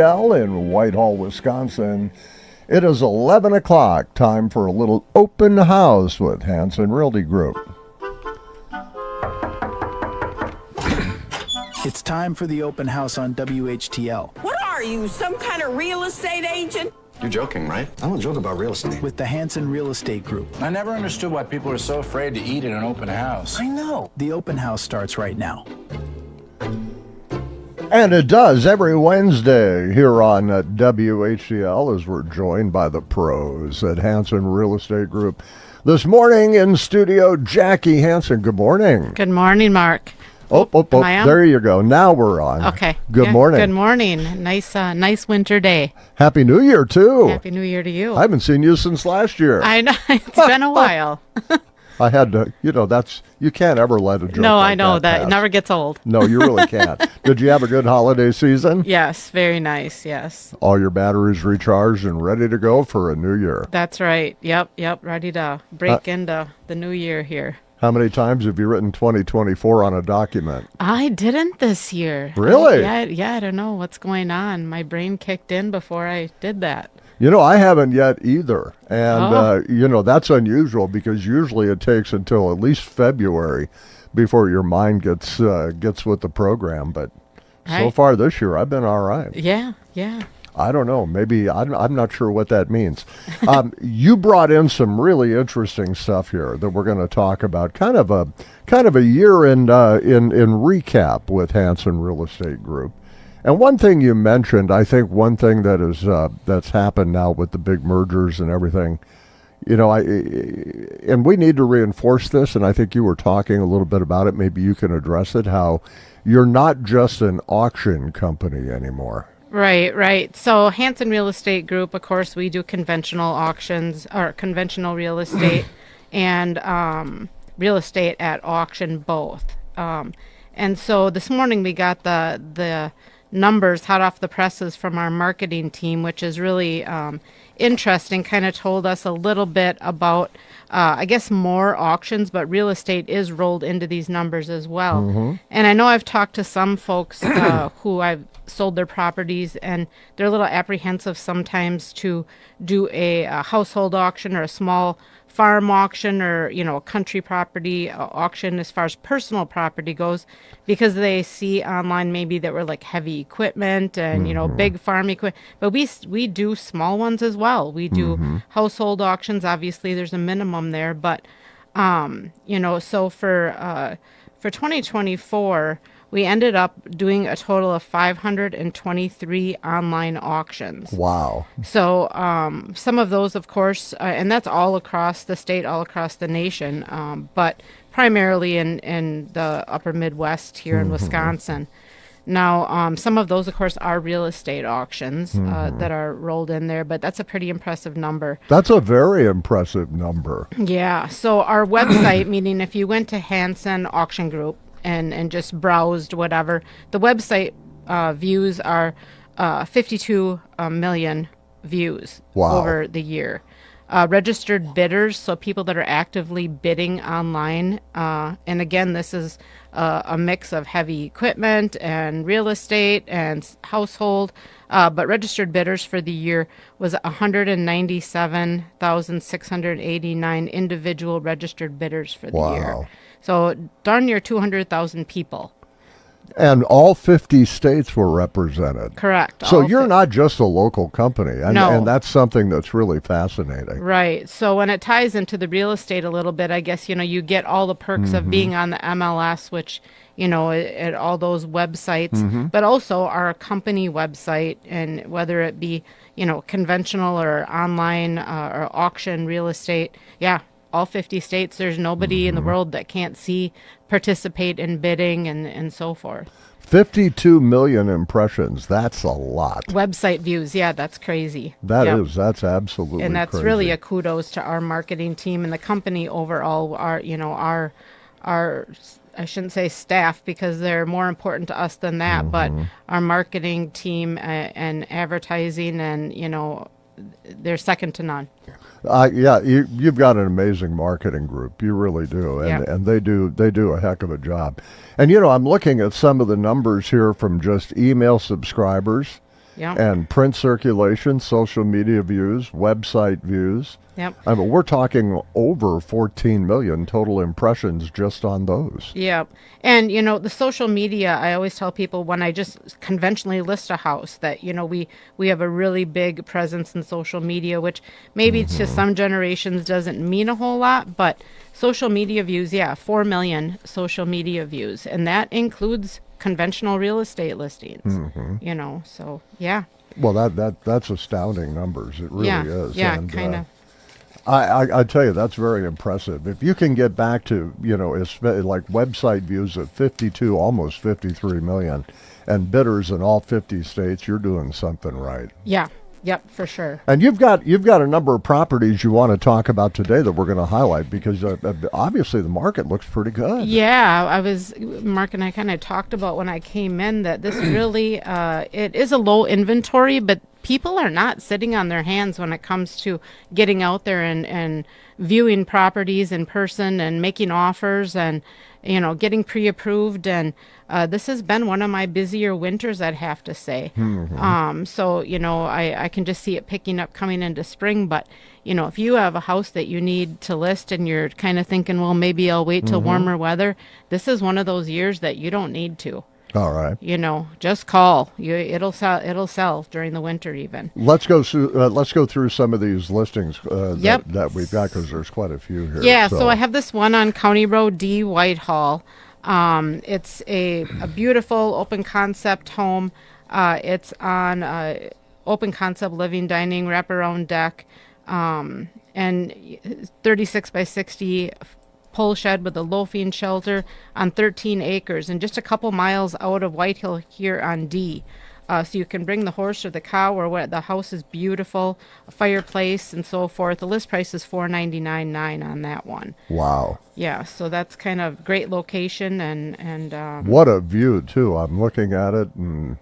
In Whitehall, Wisconsin. It is 11 o'clock, time for a little open house with Hanson Realty Group. It's time for the open house on WHTL. What are you, some kind of real estate agent? You're joking, right? I don't joke about real estate. With the Hanson Real Estate Group. I never understood why people are so afraid to eat in an open house. I know. The open house starts right now. And it does every Wednesday here on WHTL as we're joined by the pros at Hanson Real Estate Group. This morning in studio, Jackie Hanson. Good morning. Good morning, Mark. Oh, there you go. Now we're on. Okay. Good morning. Good morning. Nice winter day. Happy New Year, too. Happy New Year to you. I haven't seen you since last year. I know. It's been a while. I had to, you can't ever let a joke No, like I know that. pass. It never gets old. No, you really can't. Did you have a good holiday season? Yes, very nice. Yes. All your batteries recharged and ready to go for a new year. That's right. Yep. Ready to break into the new year here. How many times have you written 2024 on a document? I didn't this year. Really? I don't know what's going on. My brain kicked in before I did that. I haven't yet either. And, that's unusual because usually it takes until at least February before your mind gets with the program. But so far this year, I've been all right. Yeah. I don't know. Maybe I'm not sure what that means. You brought in some really interesting stuff here that we're going to talk about. Kind of a year in recap with Hanson Real Estate Group. And one thing you mentioned, I think one thing that is that's happened now with the big mergers and everything, and we need to reinforce this. And I think you were talking a little bit about it. Maybe you can address it. How you're not just an auction company anymore. Right. So Hanson Real Estate Group, of course, we do conventional auctions or conventional real estate and real estate at auction both. And so this morning we got the numbers hot off the presses from our marketing team, which is really interesting. Kind of told us a little bit about, I guess, more auctions, but real estate is rolled into these numbers as well. Mm-hmm. And I know I've talked to some folks who I've sold their properties, and they're a little apprehensive sometimes to do a household auction or a small farm auction or, a country property auction as far as personal property goes, because they see online maybe that we're like heavy equipment and, big farm equipment. But we do small ones as well. We do household auctions. Obviously, there's a minimum there. But, so for 2024, we ended up doing a total of 523 online auctions. Wow. So some of those, of course, and that's all across the state, all across the nation, but primarily in the upper Midwest here in Wisconsin. Now, some of those, of course, are real estate auctions that are rolled in there, but that's a pretty impressive number. That's a very impressive number. Yeah. So our website, meaning if you went to Hanson Auction Group, and just browsed whatever. The website views are 52 million views over the year. Registered bidders, so people that are actively bidding online. And again, this is a mix of heavy equipment and real estate and household. But registered bidders for the year was 197,689 individual registered bidders for the year. So darn near 200,000 people. And all 50 states were represented. Correct. So you're not just a local company. And, no. And that's something that's really fascinating. Right. So when it ties into the real estate a little bit, I guess, you get all the perks of being on the MLS, which, at all those websites, but also our company website, and whether it be, conventional or online or auction real estate. Yeah. All 50 states, there's nobody in the world that can't participate in bidding and so forth. 52 million impressions. That's a lot. Website views. Yeah, that's crazy. That's absolutely And that's crazy. Really a kudos to our marketing team and the company overall. Our I shouldn't say staff because they're more important to us than that, but our marketing team and advertising and, they're second to none. You've got an amazing marketing group. You really do, and they do a heck of a job. And I'm looking at some of the numbers here from just email subscribers. Yep. And print circulation, social media views, website views. Yep. I mean, we're talking over 14 million total impressions just on those. Yep. And, the social media, I always tell people when I just conventionally list a house that, we have a really big presence in social media, which maybe to some generations doesn't mean a whole lot, but social media views, 4 million social media views. And that includes conventional real estate listings, so yeah. Well, that's astounding numbers. It really is. Yeah, And, kind of. I tell you, that's very impressive. If you can get back to, like website views of 52, almost 53 million, and bidders in all 50 states, you're doing something right. Yeah. Yep, for sure. And you've got a number of properties you want to talk about today that we're going to highlight because obviously the market looks pretty good. Yeah, Mark and I kind of talked about when I came in that this really, it is a low inventory, but people are not sitting on their hands when it comes to getting out there and viewing properties in person and making offers and, getting pre-approved. And this has been one of my busier winters, I'd have to say. So, I can just see it picking up coming into spring. But, if you have a house that you need to list and you're kind of thinking, well, maybe I'll wait till warmer weather, this is one of those years that you don't need to. All right. Just call. It'll sell during the winter even. Let's go through some of these listings Yep. that we've got because there's quite a few here. Yeah, so I have this one on County Road D, Whitehall. It's a beautiful open concept home. It's on open concept living, dining, wraparound deck, and 36 by 60 pole shed with a loafing shelter on 13 acres and just a couple miles out of Whitehall here on D. So you can bring the horse or the cow or what. The house is beautiful, a fireplace and so forth. The list price is $499.9 on that one. Wow. Yeah, so that's kind of great location and what a view too. I'm looking at it and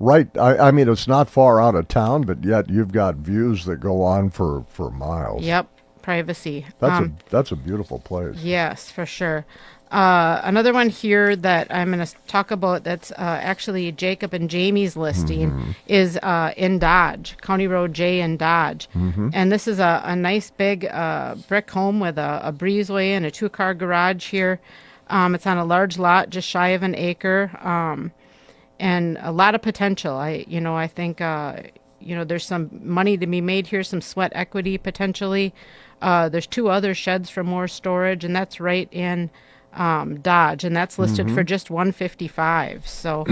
right. I mean, it's not far out of town, but yet you've got views that go on for miles. Yep, privacy. That's a beautiful place. Yes, for sure. Another one here that I'm going to talk about that's actually Jacob and Jamie's listing is in Dodge, County Road J in Dodge. And this is a nice big brick home with a breezeway and a 2-car garage here. It's on a large lot, just shy of an acre, and a lot of potential. I think there's some money to be made here, some sweat equity potentially. There's 2 other sheds for more storage, and that's right in Dodge, and that's listed for just $155. So,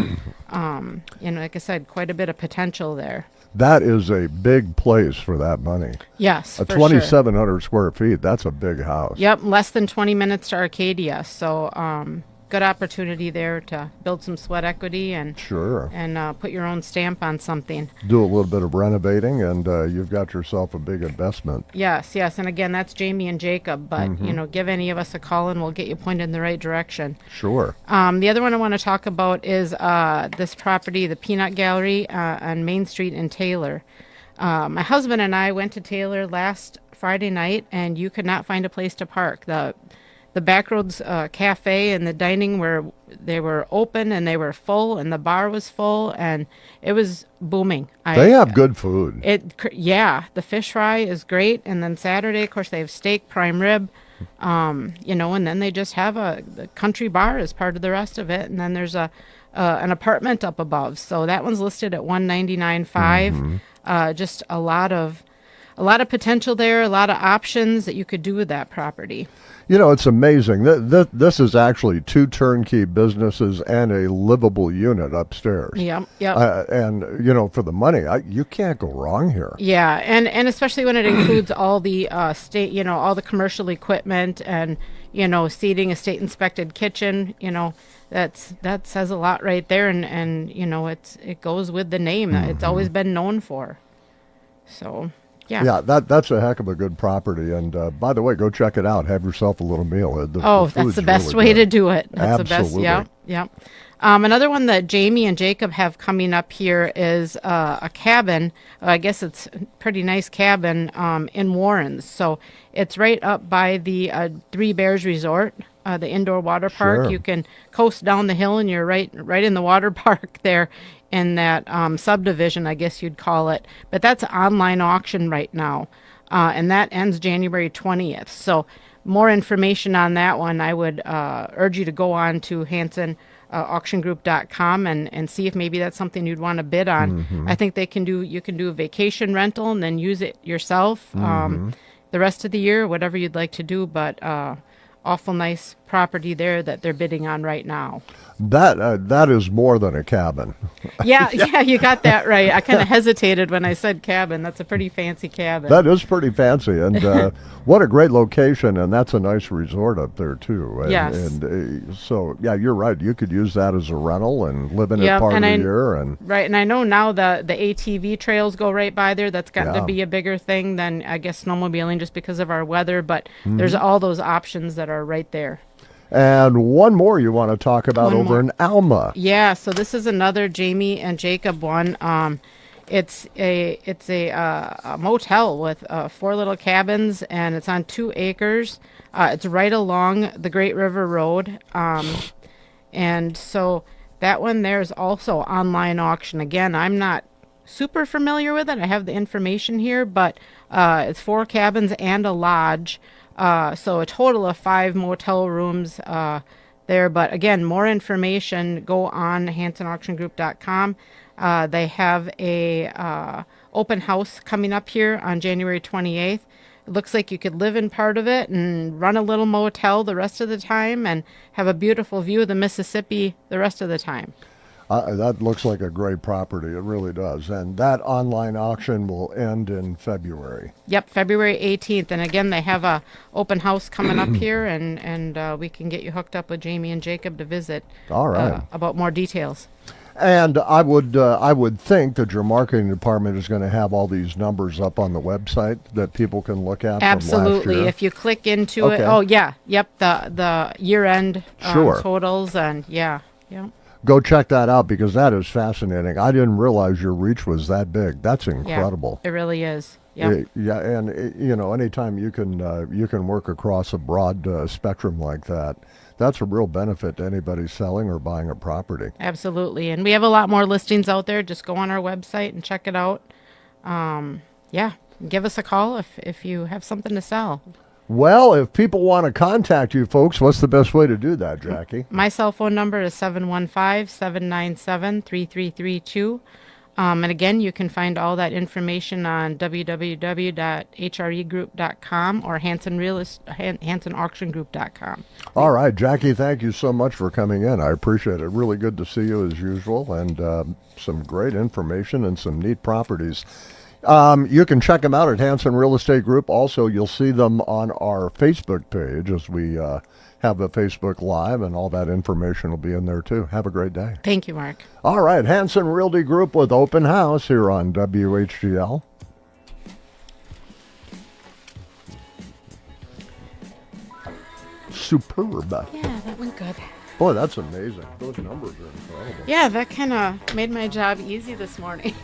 like I said, quite a bit of potential there. That is a big place for that money. Yes, a for 2,700 square feet. That's a big house. Yep, less than 20 minutes to Arcadia. So, good opportunity there to build some sweat equity and sure, and put your own stamp on something. Do a little bit of renovating, and you've got yourself a big investment. Yes, and again, that's Jamie and Jacob. But give any of us a call, and we'll get you pointed in the right direction. Sure. The other one I want to talk about is this property, the Peanut Gallery on Main Street in Taylor. My husband and I went to Taylor last Friday night, and you could not find a place to park. The Backroads Cafe and the dining they were open and they were full, and the bar was full, and it was booming. They have good food. The fish fry is great, and then Saturday, of course, they have steak, prime rib, and then they just have the country bar as part of the rest of it, and then there's an apartment up above. So that one's listed at $199.5. Just a lot of potential there, a lot of options that you could do with that property. It's amazing. This is actually 2 turnkey businesses and a livable unit upstairs. Yep. And, for the money, you can't go wrong here. Yeah, and especially when it includes all the all the commercial equipment and, seating, a state-inspected kitchen, that says a lot right there. And it goes with the name that it's always been known for. So... Yeah, that's a heck of a good property. And by the way, go check it out. Have yourself a little meal. That's the best way to do it. That's Absolutely. the best. Yeah. Another one that Jamie and Jacob have coming up here is a cabin. I guess it's a pretty nice cabin in Warrens. So it's right up by the Three Bears Resort, the indoor water park. Sure. You can coast down the hill, and you're right in the water park there. in that subdivision, I guess you'd call it. But that's an online auction right now, and that ends January 20th. So more information on that one, I would urge you to go on to Hanson auctiongroup.com and see if maybe that's something you'd want to bid on. I think you can do a vacation rental and then use it yourself the rest of the year, whatever you'd like to do. But awful nice property there that they're bidding on right now. That is more than a cabin. Yeah, you got that right. I kind of hesitated when I said cabin. That's a pretty fancy cabin. That is pretty fancy, and what a great location, and that's a nice resort up there too. And, Yes. And so, yeah, you're right. You could use that as a rental and live in it Yep, part of and the I- year. And Right, and I know now the ATV trails go right by there. That's got Yeah. to be a bigger thing than, I guess, snowmobiling just because of our weather. But there's all those options that are right there. and one more you want to talk about One over more. in Alma. Yeah, so this is another Jamie and Jacob one. It's a motel with 4 little cabins, and it's on 2 acres. It's right along the Great River Road, and so that one there is also online auction. Again, I'm not super familiar with it. I have the information here, but it's 4 cabins and a lodge. So a total of 5 motel rooms there. But again, more information, go on hansonauctiongroup.com. They have a open house coming up here on January 28th. It looks like you could live in part of it and run a little motel the rest of the time and have a beautiful view of the Mississippi the rest of the time. That looks like a great property. It really does. And that online auction will end in February. Yep, February 18th. And again, they have a open house coming up here, and we can get you hooked up with Jamie and Jacob to visit All right. about more details. And I would think that your marketing department is going to have all these numbers up on the website that people can look at. From last Absolutely. year. If you click into it, Okay. oh yeah, yep, the year-end Sure. totals, and yeah. Go check that out because that is fascinating. I didn't realize your reach was that big. That's incredible. Yeah, it really is. Yep. Yeah, and anytime you can work across a broad spectrum like that, that's a real benefit to anybody selling or buying a property. Absolutely. And we have a lot more listings out there. Just go on our website and check it out. Yeah, give us a call if you have something to sell. Well, if people want to contact you folks, what's the best way to do that, Jackie? My cell phone number is 715-797-3332. And again, you can find all that information on www.hregroup.com or hansonauctiongroup.com. All right, Jackie, thank you so much for coming in. I appreciate it. Really good to see you as usual, and some great information and some neat properties. You can check them out at Hanson Real Estate Group. Also, you'll see them on our Facebook page as we have a Facebook Live, and all that information will be in there too. Have a great day. Thank you, Mark. All right, Hanson Realty Group with Open House here on WHTL. Superb. Yeah, that went good. Boy, that's amazing. Those numbers are incredible. Yeah, that kind of made my job easy this morning.